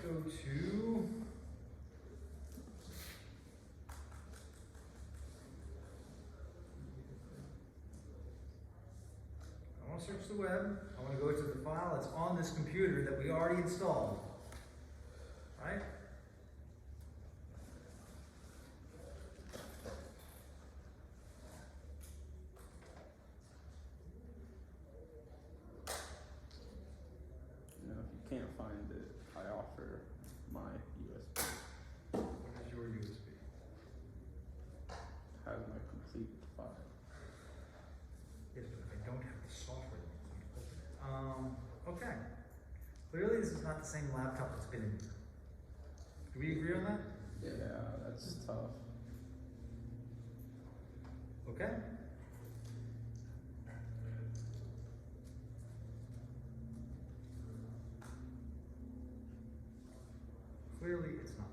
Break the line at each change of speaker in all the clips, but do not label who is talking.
go to I want to search the web. I want to go to the file that's on this computer that we already installed. Right?
You know, if you can't find it, I offer my USB.
What is your USB?
Has my complete file.
Yes, but if I don't have the software, then I can't open it. Okay. Clearly, this is not the same laptop that's been in. Do we agree on that?
Yeah, that's tough.
Okay. Clearly, it's not.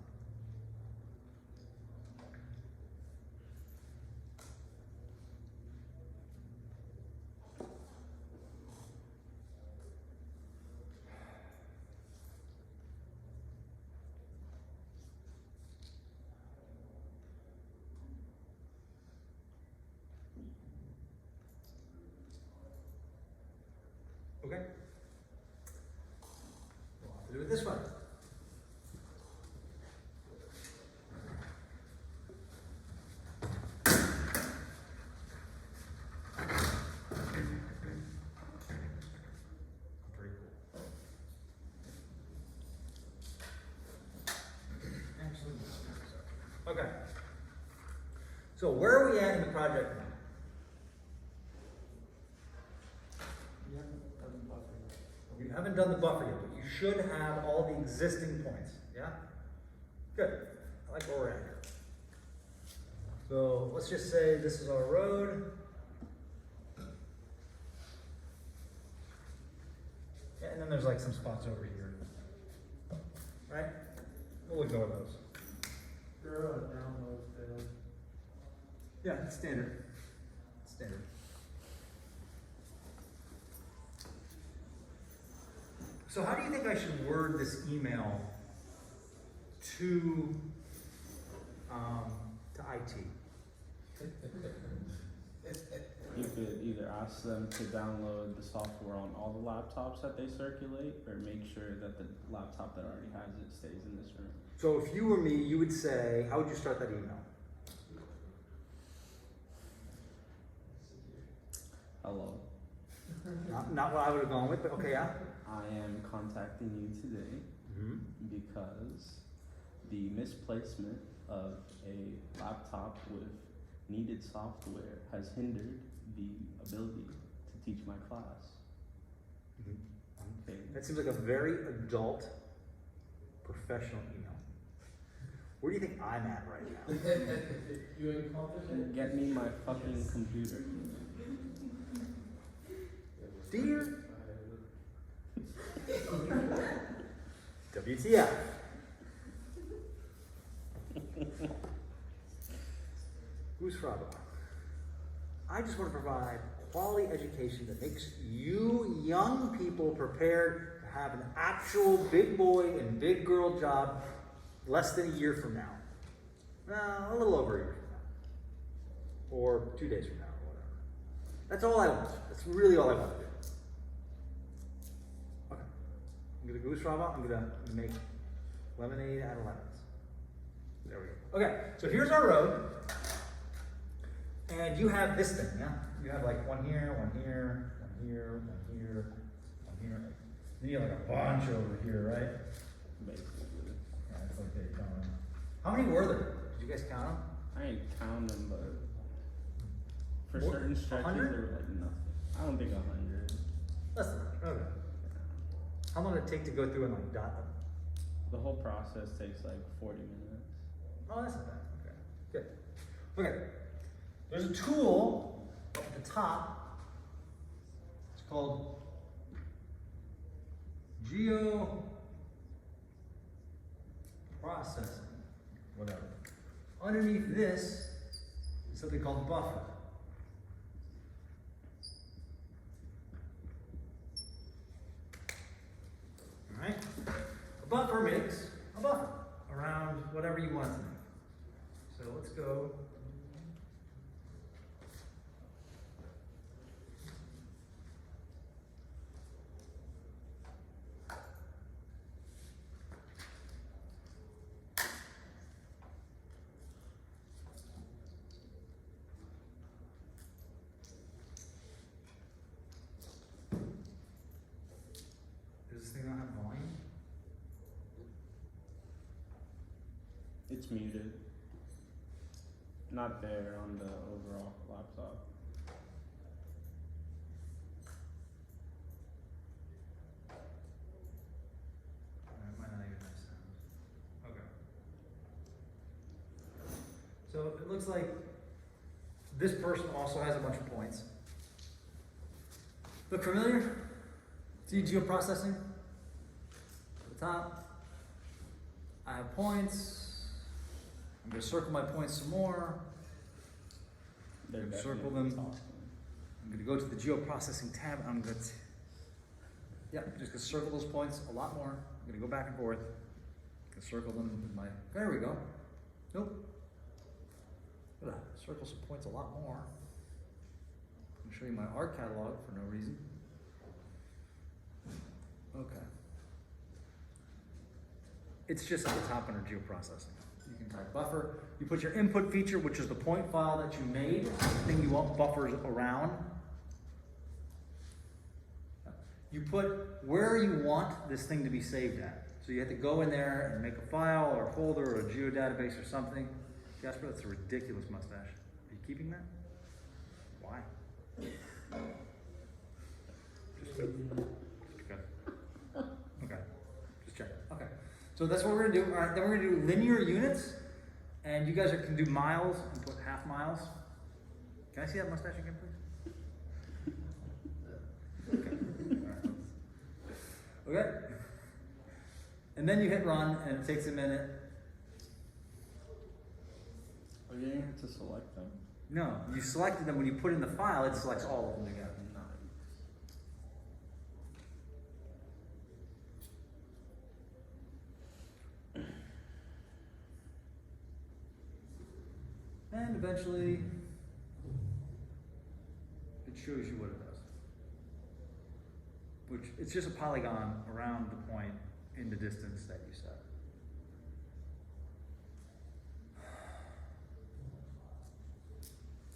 Okay. We'll have to do it this way. Pretty cool. Actually, okay. So where are we at in the project now? You haven't done the buffer yet, but you should have all the existing points, yeah? Good, I like where we're at here. So let's just say this is our road. Yeah, and then there's like some spots over here, right? We'll ignore those.
There are downloads failed.
Yeah, it's standard, standard. So how do you think I should word this email to IT?
You could either ask them to download the software on all the laptops that they circulate, or make sure that the laptop that already has it stays in this room.
So if you were me, you would say, how would you start that email?
Hello,
Not what I would have gone with, but okay, yeah.
I am contacting you today because the misplacement of a laptop with needed software has hindered the ability to teach my class. Okay.
That seems like a very adult, professional email. Where do you think I'm at right now?
You incompetent?
Get me my fucking computer.
Dear WTF. Goose Fraba. I just want to provide quality education that makes you young people prepared to have an actual big boy and big girl job less than a year from now. No, a little over a year from now. Or 2 days from now, or whatever. That's all I want. That's really all I want to do. Okay. I'm gonna goose Fraba. I'm gonna make lemonade out of lemons. There we go. Okay, so here's our road. And you have this thing, yeah? You have like one here, one here, one here, one here, one here. Then you have like a bunch over here, right?
Basically.
Yeah, it's like they count them. How many were there? Did you guys count them?
I ain't count them, but for
What,
certain stretches,
100?
they were like nothing. I don't think 100.
Less than 100. Okay. How long did it take to go through and like dot them?
The whole process takes like 40 minutes.
Oh, that's not bad. Okay, good. Okay, there's a tool up at the top. It's called Geo Processing, whatever. Underneath this is something called buffer. All right. A buffer makes a buffer around whatever you want it to make. So let's go. Does this thing not have volume?
It's muted. Not there on the overall laptop.
It might not even have sound. Okay. So it looks like this person also has a bunch of points. Look familiar? See geoprocessing? At the top. I have points. I'm going to circle my points some more.
They're
Circle
definitely
them.
talking.
I'm going to go to the geoprocessing tab. I'm going to, yep, just going to circle those points a lot more. I'm going to go back and forth. Gonna circle them with my, there we go. Nope. Gonna circle some points a lot more. I'm going to show you my art catalog for no reason. Okay. It's just at the top under geoprocessing. You can type buffer. You put your input feature, which is the point file that you made, the thing you want buffers around. You put where you want this thing to be saved at. So you have to go in there and make a file or a folder or a geodatabase or something. Jasper, that's a ridiculous mustache. Are you keeping that? Why? Just okay. Okay. Just check. Okay. So that's what we're gonna do. All right. Then we're gonna do linear units, and you guys can do miles and put half miles. Can I see that mustache again, please? Okay. All right. Okay. And then you hit run, and it takes a minute.
Are you going to select them?
No, you selected them. When you put in the file, it selects all of them together. And eventually, it shows you what it does. Which, it's just a polygon around the point in the distance that you set.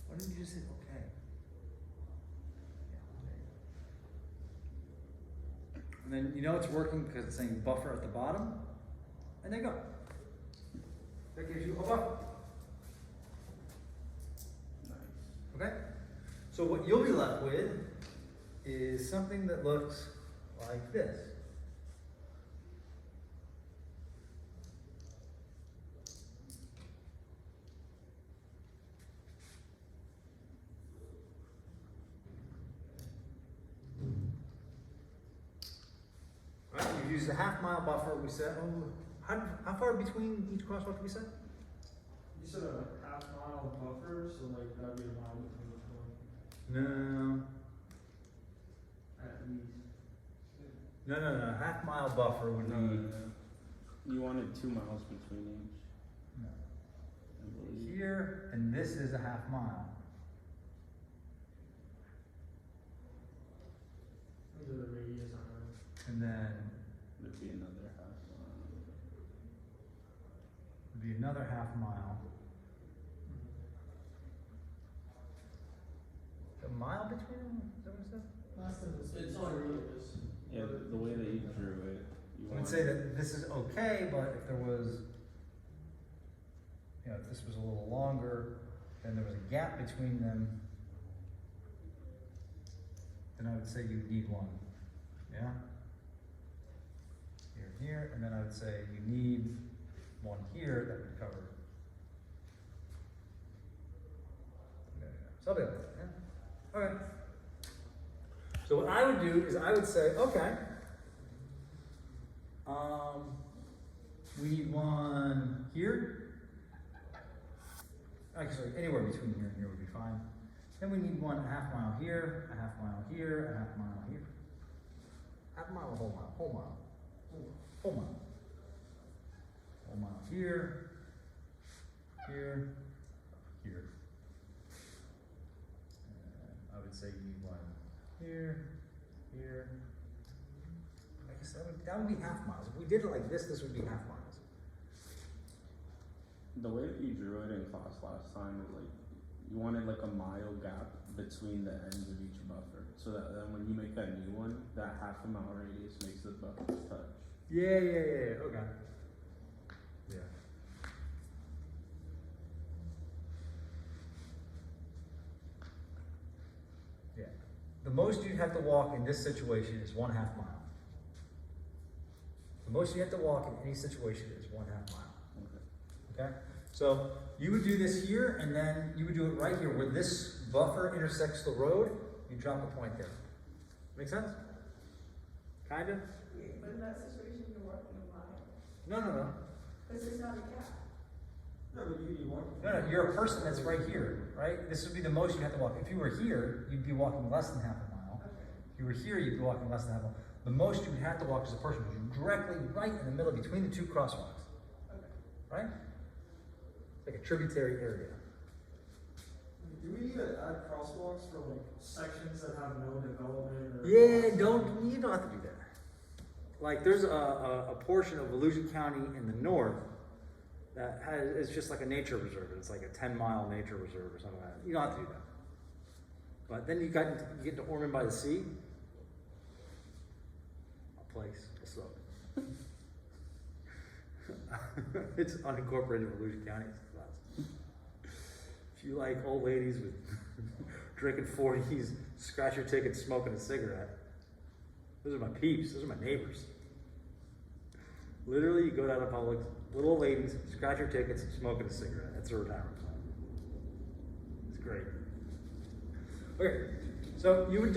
Why didn't you just hit OK? And then you know it's working because it's saying buffer at the bottom. And there you go. That gives you a buffer. Okay? So what you'll be left with is something that looks like this. Right? You use the half-mile buffer. We said, how far between each crosswalk did we set?
You said a half-mile buffer, so like that'd be a mile between each one.
No.
At least.
No. Half-mile buffer would be
You wanted 2 miles between each.
no.
I believe.
Here, and this is a half mile.
These are the radius on it.
And then
There'd be another half mile.
would be another half mile. A mile between them? Is that what it said?
It's on radius.
Yeah, the way that you drew it. You
I would say that this is okay, but if there was, you know, if this was a little longer, then there was a gap between them, then I would say you need one. Yeah? Here and here, and then I would say you need one here that would cover. Something like that, yeah? Okay. So what I would do is I would say, okay, we need one here. Actually, anywhere between here and here would be fine. Then we need one a half mile here, a half mile here, a half mile here. Half mile, a whole mile, whole mile, whole mile. here, here, here. I would say you need one here, here. I guess that would be half miles. If we did it like this would be half miles.
The way that you drew it in class last time is like, you wanted like a mile gap between the ends of each buffer. So that then when you make that new one, that half a mile radius makes the buffers touch.
Yeah, okay. Yeah. Yeah. The most you'd have to walk in this situation is 1/2 mile. The most you have to walk in any situation is 1/2 mile. Okay? So you would do this here, and then you would do it right here where this buffer intersects the road. You drop a point there. Make sense? Kind of?
Yeah, but in that situation, you're walking a mile.
No.
Because there's not a gap.
No, but you want.
No, you're a person that's right here, right? This would be the most you'd have to walk. If you were here, you'd be walking less than 1/2 mile.
Okay.
If you were here, you'd be walking less than 1/2 mile. The most you would have to walk as a person would be directly right in the middle between the two crosswalks.
Okay.
Right? Like a tributary area.
Do we need to add crosswalks for like sections that have no development or?
Yeah, you don't have to do that. Like there's a portion of Volusia County in the north that it's just like a nature reserve. It's like a 10-mile nature reserve or something like that. You don't have to do that. But then you get to Ormond by the Sea. A place, a slope. It's unincorporated Volusia County. If you like old ladies with drinking 40s, scratch your ticket, smoking a cigarette, those are my peeps. Those are my neighbors. Literally, you go down to Publix, little old ladies, scratch your tickets, smoking a cigarette. That's a retirement plan. It's great. Okay, so you would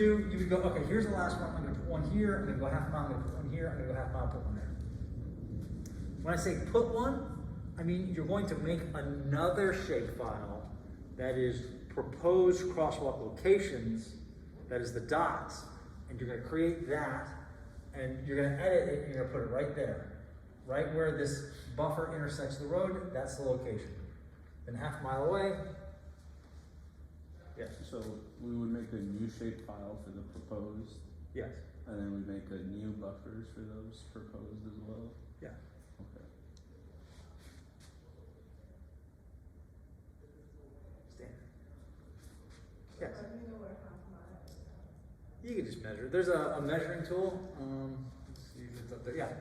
go, okay, here's the last one. I'm going to put one here. I'm going to go 1/2 mile. I'm going to put one here. I'm going to go 1/2 mile, put one there. When I say put one, I mean you're going to make another shapefile that is proposed crosswalk locations, that is the dots, and you're going to create that, and you're going to edit it, and you're going to put it right there. Right where this buffer intersects the road, that's the location. Then 1/2 mile away. Yes.
So we would make a new shape file for the proposed,
Yes.
and then we make a new buffers for those proposed as well.
Yeah.
Okay.
Standard. Yes.
How do you know what a 1/2 mile is?
You can just measure. There's a measuring tool. Let's see if it's up there. Yeah.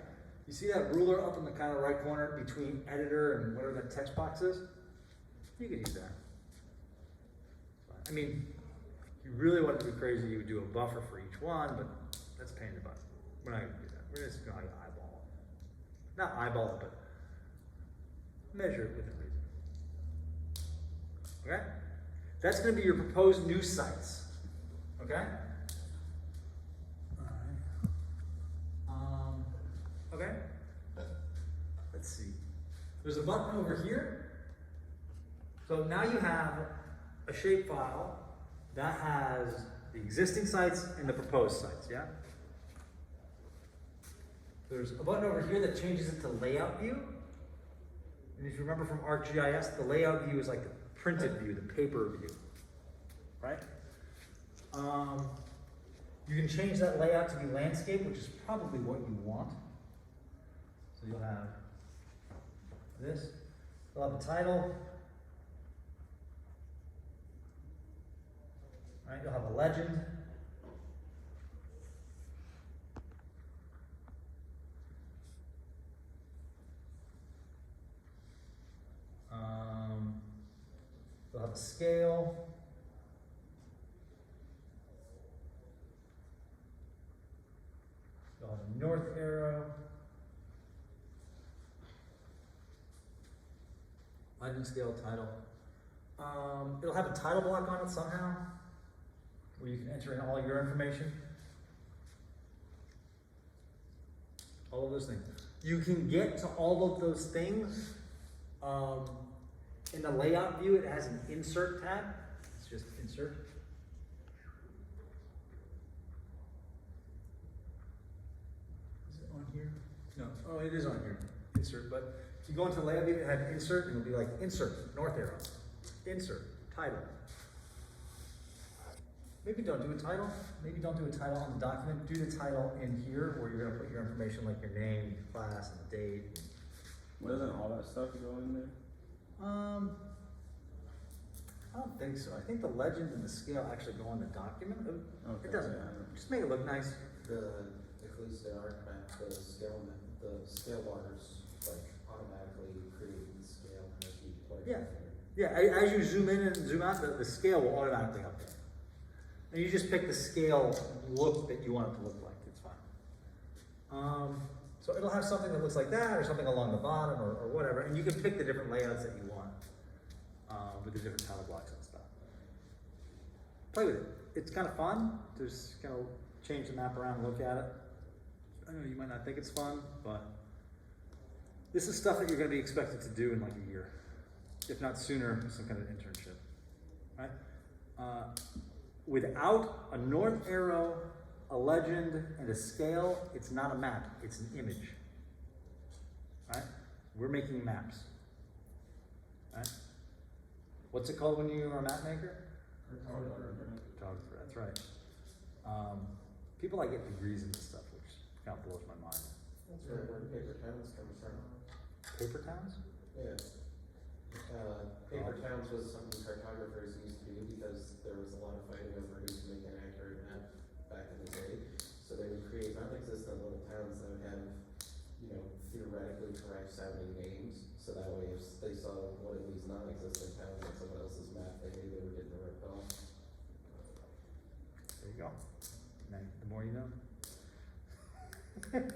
You see that ruler up in the kind of right corner between editor and whatever that text box is? You can use that. I mean, if you really wanted to be crazy, you would do a buffer for each one, but that's a pain in the butt. We're not going to do that. We're just going to eyeball it. Not eyeball it, but measure it within reason. Okay? That's going to be your proposed new sites. Okay? Okay? Let's see. There's a button over here. So now you have a shapefile that has the existing sites and the proposed sites, yeah? There's a button over here that changes it to layout view. And if you remember from ArcGIS, the layout view is like the printed view, the paper view, right? You can change that layout to be landscape, which is probably what you want. So you'll have this, you'll have a title, right? You'll have a legend. You'll have a scale. You'll have a north arrow. Legend, scale, title. It'll have a title block on it somehow, where you can enter in all your information. All of those things. You can get to all of those things. In the layout view, it has an insert tab. It's just insert. Is it on here? No. Oh, it is on here. insert, but if you go into layout, view, it had insert, and it'll be like insert, north arrow, insert, title. Maybe don't do a title, maybe don't do a title on the document, do the title in here where you're gonna put your information like your name, your class, and the date.
Doesn't all that stuff go in there?
I don't think so. I think the legend and the scale actually go on the document.
Okay,
It doesn't
yeah.
matter. Just make it look nice.
At least in our map, the scale bars like automatically create the scale as you play.
Yeah. Yeah, as you zoom in and zoom out, the scale will automatically update. And you just pick the scale look that you want it to look like. It's fine. So it'll have something that looks like that, or something along the bottom, or whatever. And you can pick the different layouts that you want with the different title blocks and stuff. Play with it. It's kind of fun to just kind of change the map around and look at it. I know you might not think it's fun, but this is stuff that you're going to be expected to do in like a year, if not sooner, some kind of internship, right? Without a north arrow, a legend, and a scale, it's not a map, it's an image, right? We're making maps, right? What's it called when you are a map maker? Photographer, that's right. People like get degrees in this stuff, which kind of blows my mind.
That's where paper towns come from.
Paper towns?
Yeah. Paper towns was something cartographers used to do because there was a lot of fighting over who could make an accurate map back in the day. So they would create non-existent little towns that would have, theoretically correct sounding names. So that way if they saw one of these non-existent towns on someone else's map, they knew they were getting ripped off.
There you go. Now, the more you know. Good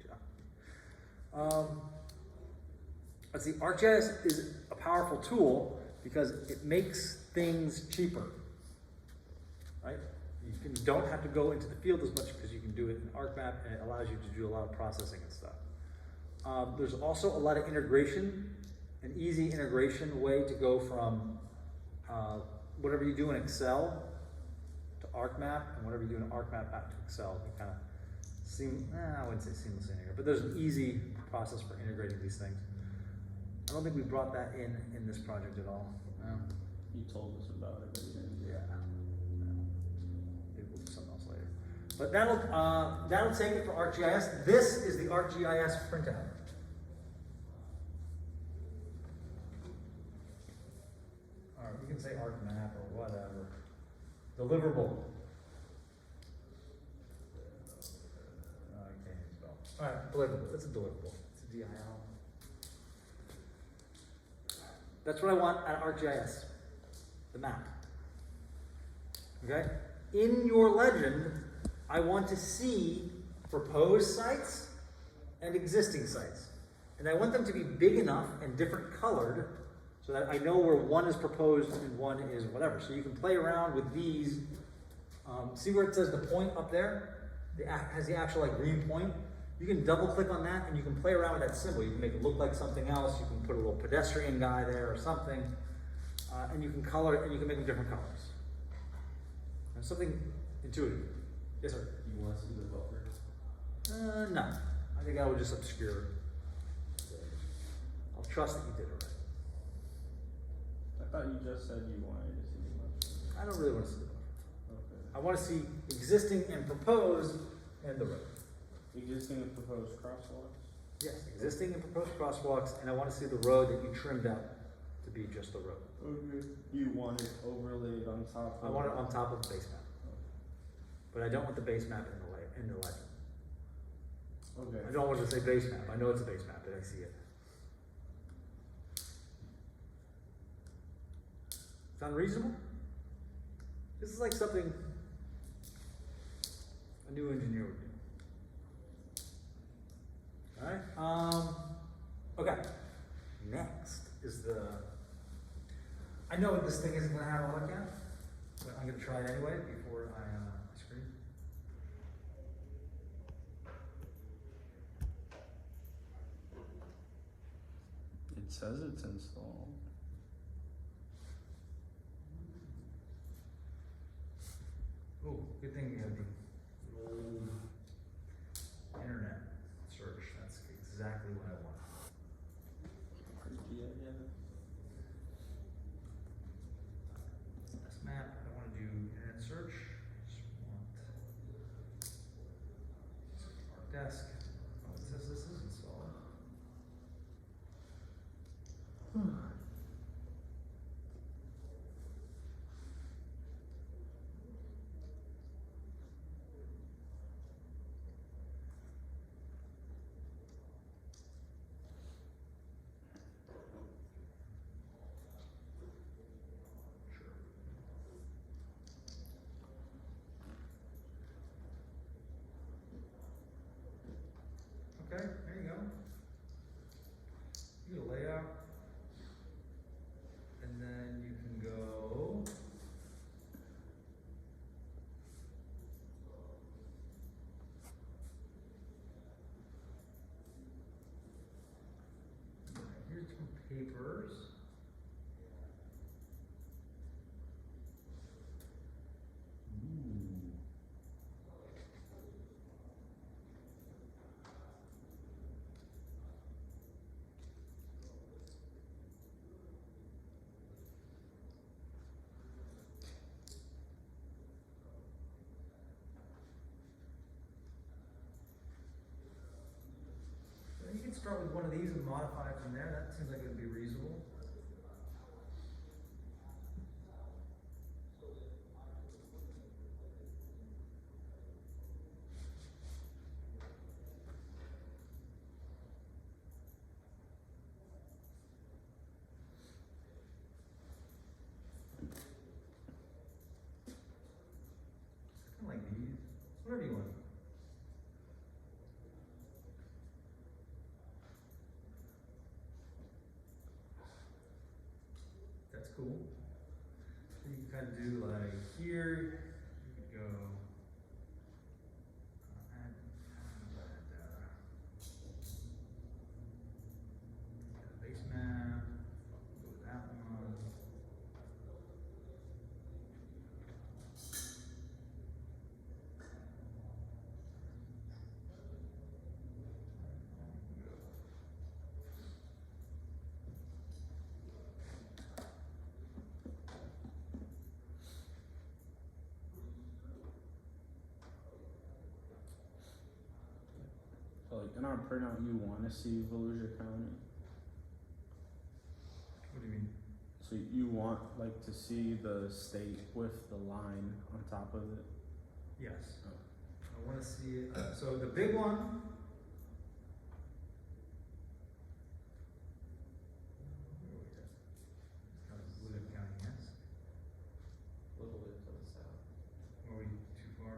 job. Let's see, ArcGIS is a powerful tool because it makes things cheaper, right? You don't have to go into the field as much because you can do it in ArcMap, and it allows you to do a lot of processing and stuff. There's also a lot of integration, an easy integration way to go from whatever you do in Excel to ArcMap, and whatever you do in ArcMap back to Excel. You kind of I wouldn't say seamlessly integrate, but there's an easy process for integrating these things. I don't think we brought that in this project at all. No.
You told us about it, but you didn't.
Yeah. Maybe we'll do something else later. But that'll take it for ArcGIS. This is the ArcGIS printout. All right, we can say ArcMap or whatever. Deliverable. I can't even spell. All right, deliverable. It's a deliverable. It's a DIL. That's what I want at ArcGIS, the map. Okay? In your legend, I want to see proposed sites and existing sites. And I want them to be big enough and different colored so that I know where one is proposed and one is whatever. So you can play around with these. See where it says the point up there? It has the actual green point. You can double click on that and you can play around with that symbol. You can make it look like something else. You can put a little pedestrian guy there or something. And you can color it and you can make them different colors. And something intuitive. Yes, sir?
You want to see the buffer?
No. I think I would just obscure it. I'll trust that you did it right.
I thought you just said you wanted to see much.
I don't really want to see the buffer.
Okay.
I want to see existing and proposed and the road.
Existing and proposed crosswalks?
Yes, existing and proposed crosswalks, and I want to see the road that you trimmed out to be just the road.
Okay. You want it overlaid on top of
I want it on top of the base map. But I don't want the base map in the legend.
Okay.
I don't want to say base map. I know it's a base map, but I see it. Sound reasonable? This is like something a new engineer would do. Alright, okay. Next is I know this thing isn't gonna have AutoCAD, but I'm gonna try it anyway before I screen.
It says it's installed.
Oh, good thing you have the old internet search. That's exactly what I want.
Yeah, yeah.
This map, I wanna do internet search, just want our desk, oh, it says this is installed. Sure. Okay, there you go. You go layout. And then you can go. Here's some papers. Ooh. So you can start with one of these and modify it from there. That seems like it would be reasonable. I like these. Whatever you want. That's cool. So you can kind of do like here, you could go add base map, go with that one.
So like in our printout, you want to see Volusia County.
What do you mean?
So you want like to see the state with the line on top of it.
Yes.
Oh.
I want to see it. So the big one. Where are we at? It's kind of Volusia County, yes.
A little bit to the south.
Are we too far?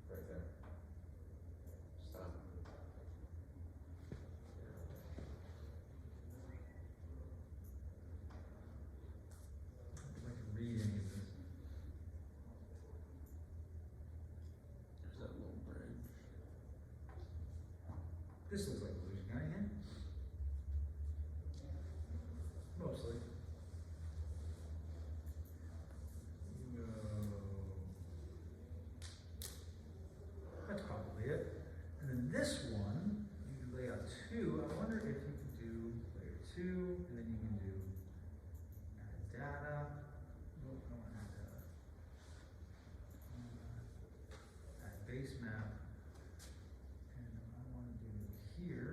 Right there. Stop.
If I can read any of this.
There's that little bridge.
This looks like Volusia County, yeah? Mostly. No. That's probably it. And then this one, you can lay out two. I wonder if you could do layer two, and then you can do add data. Nope, I don't want to add data. Add base map. And I want to do here.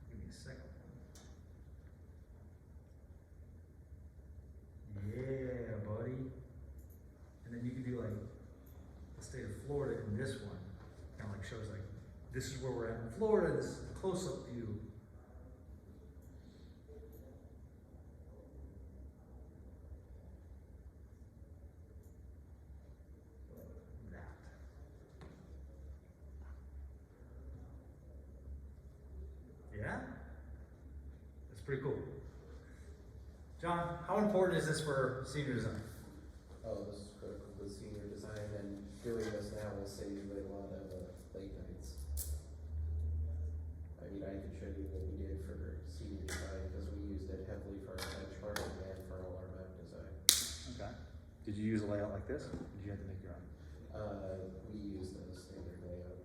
Give me a second one. Yeah, buddy. And then you can do like the state of Florida in this one. Kind of like shows like this is where we're at in Florida. This is the close-up view. Like that. Yeah? That's pretty cool. John, how important is this for senior design?
Oh, this is critical with senior design, and doing this now will save you a lot of late nights. I mean, I could show you what we did for senior design, because we used it heavily for our benchmarking and for all our map design.
Okay. Did you use a layout like this? Or did you have to make your own?
We used a standard layout.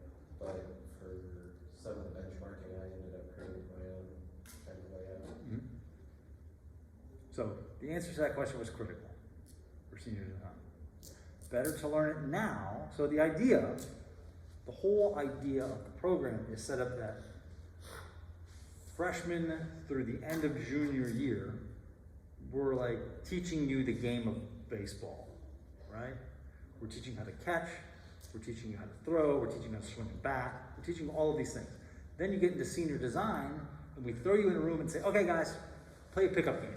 So the answer to that question was critical for senior design. Better to learn it now. So the whole idea of the program is set up that freshman through the end of junior year, we're like teaching you the game of baseball, right? We're teaching you how to catch, we're teaching you how to throw, we're teaching you how to swing a bat, we're teaching you all of these things. Then you get into senior design, and we throw you in a room and say, okay guys, play a pickup game.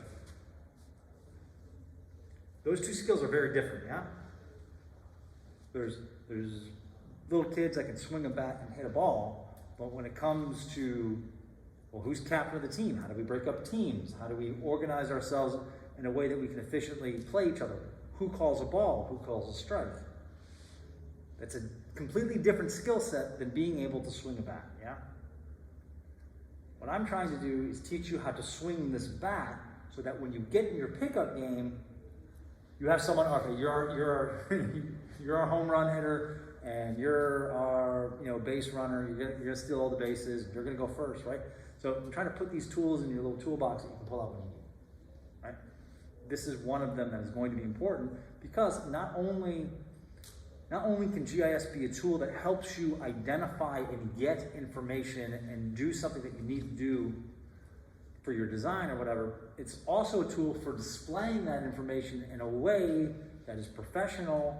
Those two skills are very different, yeah? There's little kids that can swing a bat and hit a ball, but when it comes to, well, who's captain of the team? How do we break up teams? How do we organize ourselves in a way that we can efficiently play each other? Who calls a ball? Who calls a strike? That's a completely different skill set than being able to swing a bat, yeah? What I'm trying to do is teach you how to swing this bat so that when you get in your pickup game, you have someone, okay, you're our home run hitter, and you're our base runner, you're gonna steal all the bases, you're gonna go first, right? So I'm trying to put these tools in your little toolbox that you can pull out when you need, right? This is one of them that is going to be important because not only can GIS be a tool that helps you identify and get information and do something that you need to do for your design or whatever, it's also a tool for displaying that information in a way that is professional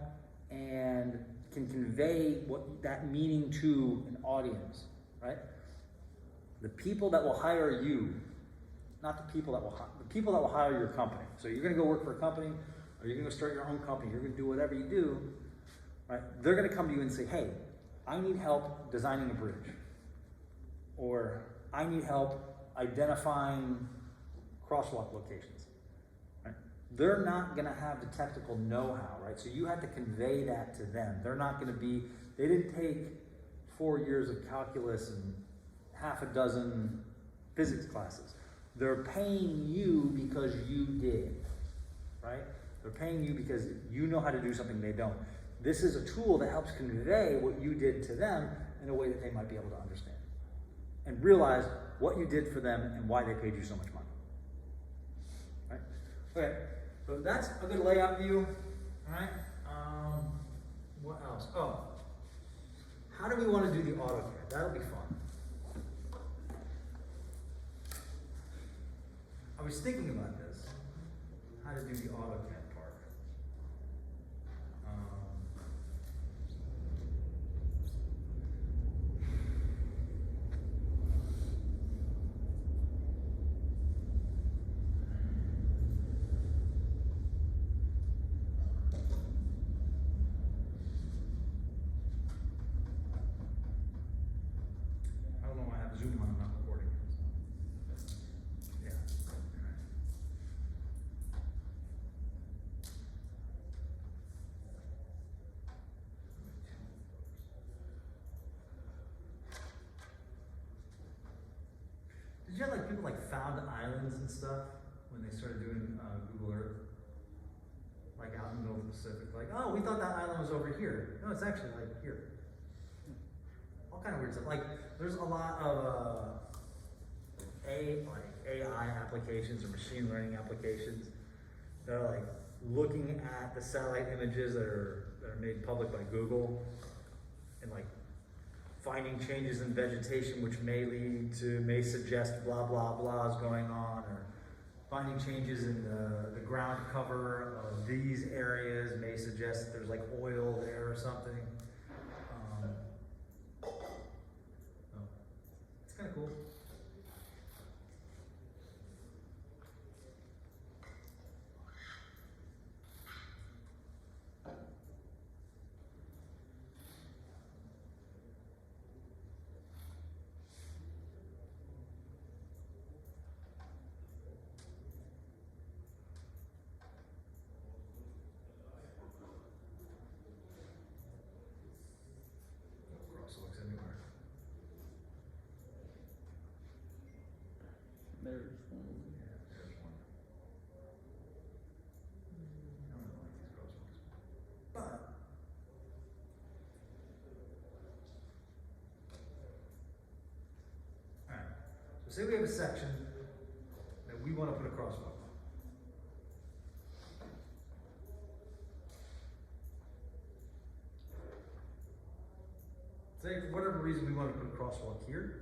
and can convey what that meaning to an audience, right? The people that will hire you, not the people that will hire your company. So you're gonna go work for a company, or you're gonna start your own company, you're gonna do whatever you do, right? They're gonna come to you and say, hey, I need help designing a bridge. Or I need help identifying crosswalk locations, right? They're not gonna have the technical know-how, right? So you have to convey that to them. They didn't take 4 years of calculus and half a dozen physics classes. They're paying you because you did, right? They're paying you because you know how to do something they don't. This is a tool that helps convey what you did to them in a way that they might be able to understand and realize what you did for them and why they paid you so much money. Right? Okay, so that's a good layout view. All right. What else? Oh, how do we want to do the AutoCAD? That'll be fun. I was thinking about this, how to do the AutoCAD part. I don't know why I have Zoom on, I'm not recording. Yeah. Did you have like people like found islands and stuff when they started doing Google Earth? Like out in the middle of the Pacific, like, oh, we thought that island was over here. No, it's actually like here. All kind of weird stuff. Like, there's a lot of AI applications or machine learning applications that are like looking at the satellite images that are made public by Google and like finding changes in vegetation which may suggest blah blah blah is going on, or finding changes in the ground cover of these areas may suggest that there's like oil there or something. So it's kind of cool. Crosswalks anywhere.
There's one.
Yeah, there's one. I don't really like these crosswalks. But alright. So say we have a section that we want to put a crosswalk on. Say for whatever reason we want to put a crosswalk here.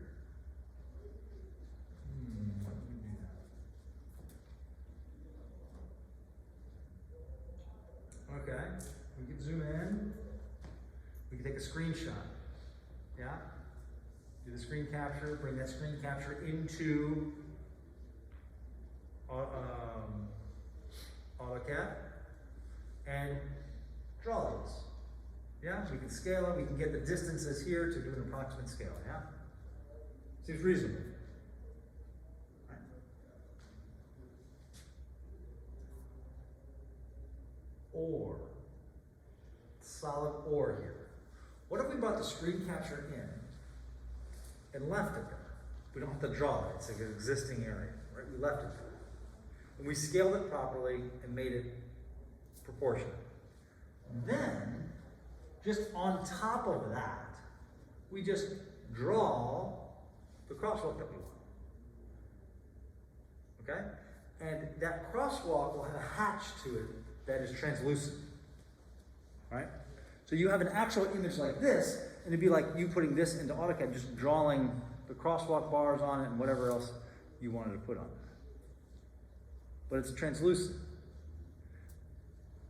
Let me do that. Okay, we can zoom in. We can take a screenshot. Yeah? Do the screen capture, bring that screen capture into AutoCAD and draw these. Yeah, we can scale it, we can get the distances here to do an approximate scale, yeah? Seems reasonable. Right. Or, solid or here. What if we brought the screen capture in and left it there? We don't have to draw it, it's like an existing area, right? We left it there. And we scaled it properly and made it proportionate. Then, just on top of that, we just draw the crosswalk that we want. Okay? And that crosswalk will have a hatch to it that is translucent. Right? So you have an actual image like this, and it'd be like you putting this into AutoCAD, just drawing the crosswalk bars on it and whatever else you wanted to put on there. But it's translucent.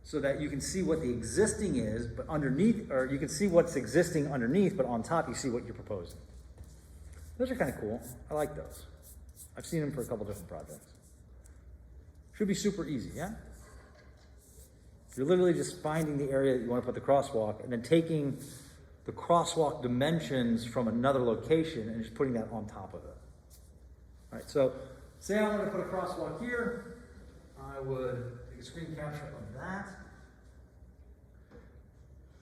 So that you can see what the existing is, but underneath, or you can see what's existing underneath, but on top you see what you're proposing. Those are kind of cool. I like those. I've seen them for a couple different projects. Should be super easy, yeah? You're literally just finding the area that you want to put the crosswalk and then taking the crosswalk dimensions from another location and just putting that on top of it. All right, so say I want to put a crosswalk here. I would take a screen capture of that.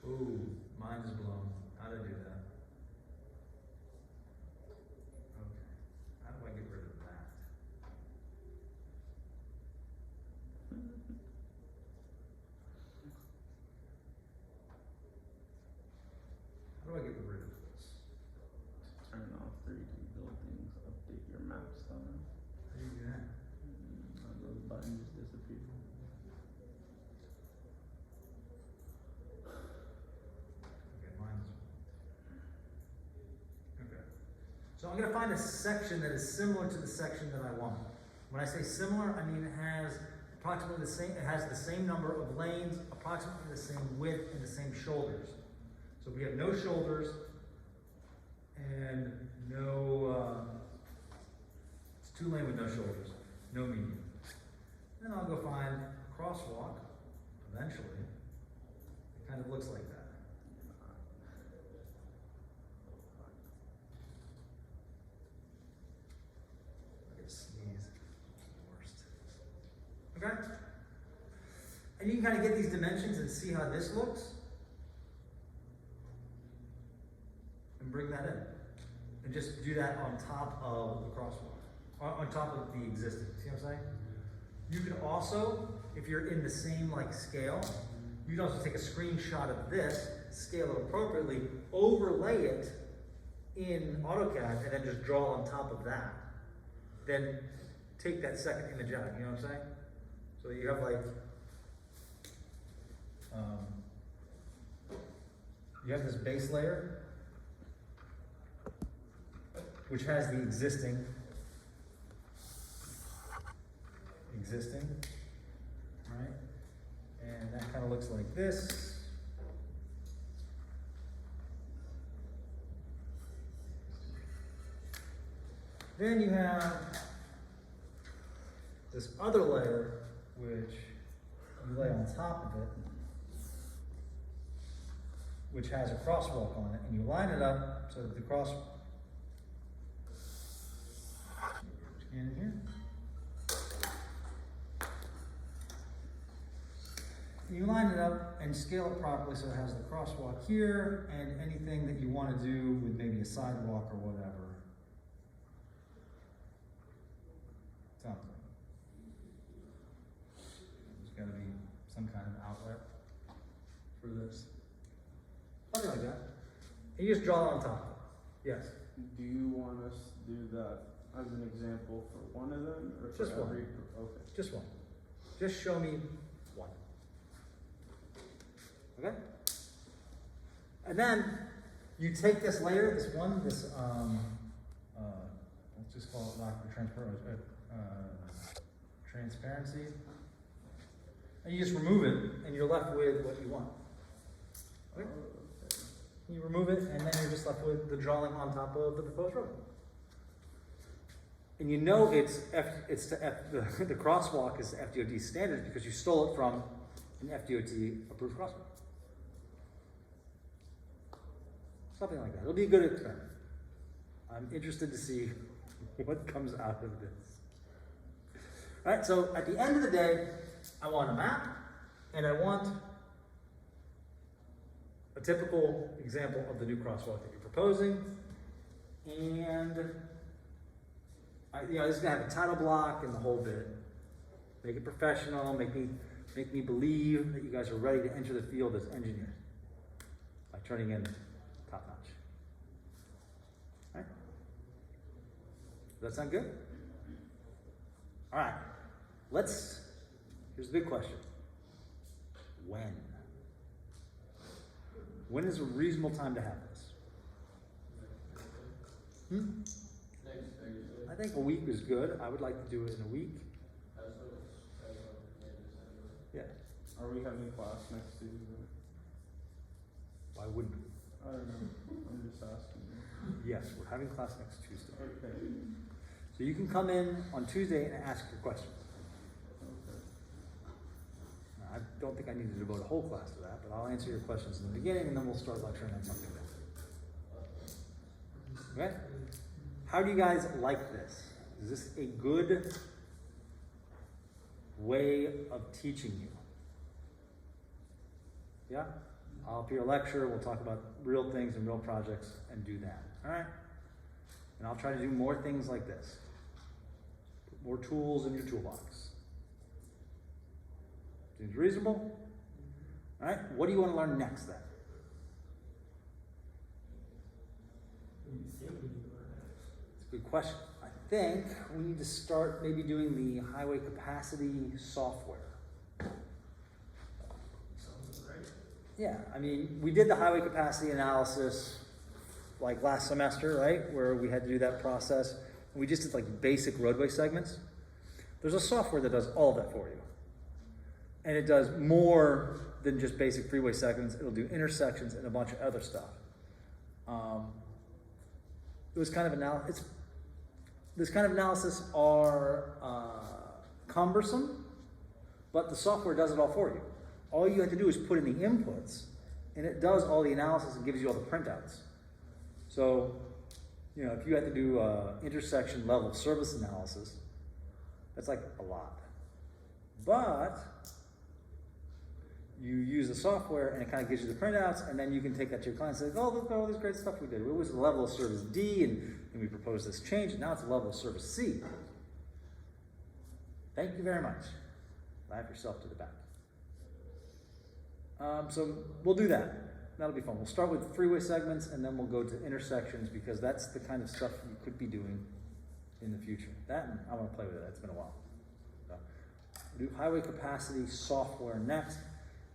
Ooh, mind is blown. How to do that? Okay, how do I get rid of that? How do I get rid of this?
Turn off 3D buildings, update your map style.
How do you do that?
Those buttons just disappear.
Okay, mine is. Okay. So I'm going to find a section that is similar to the section that I want. When I say similar, I mean it has approximately the same. It has the same number of lanes, approximately the same width, and the same shoulders. So we have no shoulders and no. It's 2-lane with no shoulders, no median. Then I'll go find a crosswalk. Eventually, it kind of looks like that. I'm gonna sneeze. It's the worst. Okay? And you can kind of get these dimensions and see how this looks. And bring that in. And just do that on top of the crosswalk. On top of the existing. See what I'm saying? You can also, if you're in the same like scale, you can also take a screenshot of this, scale it appropriately, overlay it in AutoCAD, and then just draw on top of that. Then take that second image out, you know what I'm saying? So you have like, you have this base layer, which has the existing, right? And that kind of looks like this. Then you have this other layer, which you lay on top of it, which has a crosswalk on it, and you line it up so that the scan it here. You line it up and scale it properly so it has the crosswalk here and anything that you want to do with maybe a sidewalk or whatever. Something. There's got to be some kind of outlet for this. Something like that. And you just draw it on top. Yes.
Do you want us to do that as an example for one of them, or for
Just one.
every? Okay.
Just one. Just show me one. Okay? And then You take this layer, this let's just call it lack of transparency, and you just remove it, and you're left with what you want. Okay? You remove it, and then you're just left with the drawing on top of the proposed road. And you know the crosswalk is FDOT standards because you stole it from an FDOT approved crosswalk. Something like that. It'll be a good experiment. I'm interested to see what comes out of this. All right, so at the end of the day, I want a map, and I want a typical example of the new crosswalk that you're proposing, and this is gonna have a title block and the whole bit. Make it professional. Make me believe that you guys are ready to enter the field as engineers by turning in top notch. All right? Does that sound good? All right. Here's the big question. When? When is a reasonable time to have this? I think a week is good. I would like to do it in a week. Yeah.
Are we having class next Tuesday?
Why wouldn't we?
I don't know. I'm just asking.
Yes, we're having class next Tuesday.
Okay.
So you can come in on Tuesday and ask your questions.
Okay.
Now, I don't think I need to devote a whole class to that, but I'll answer your questions in the beginning and then we'll start lecturing on something else. Okay? How do you guys like this? Is this a good way of teaching you? Yeah? I'll up your lecture, we'll talk about real things and real projects and do that. Alright? And I'll try to do more things like this. Put more tools in your toolbox. Seems reasonable? Alright, what do you want to learn next then? It's a good question. I think we need to start maybe doing the highway capacity software. Yeah, I mean, we did the highway capacity analysis like last semester, right? Where we had to do that process. We just did like basic roadway segments. There's a software that does all of that for you. And it does more than just basic freeway segments. It'll do intersections and a bunch of other stuff. This kind of analysis are cumbersome, but the software does it all for you. All you have to do is put in the inputs, and it does all the analysis and gives you all the printouts. So, if you had to do intersection level service analysis, that's like a lot. But you use the software, and it kind of gives you the printouts, and then you can take that to your client and say, oh, look at all this great stuff we did. It was a level of service D, and we proposed this change, and now it's a level of service C. Thank you very much. Laugh yourself to the back. So we'll do that. That'll be fun. We'll start with freeway segments and then we'll go to intersections because that's the kind of stuff you could be doing in the future. That, and I want to play with it. It's been a while. So, we'll do highway capacity software next,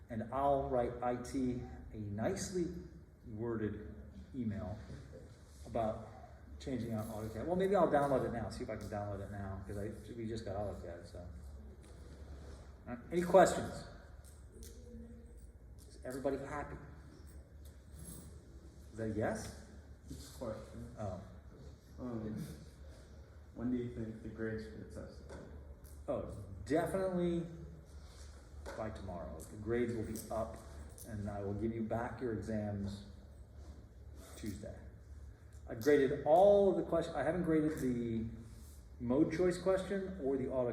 and I'll write IT a nicely worded email about changing out AutoCAD. Well, maybe I'll download it now. See if I can download it now because we just got AutoCAD. So, all right. Any questions? Everybody happy? Is that a yes?
It's a question.
Oh.
When do you think the grades get tested?
Oh, definitely by tomorrow. The grades will be up and I will give you back your exams Tuesday. I graded all of the questions. I haven't graded the mode choice question or the auto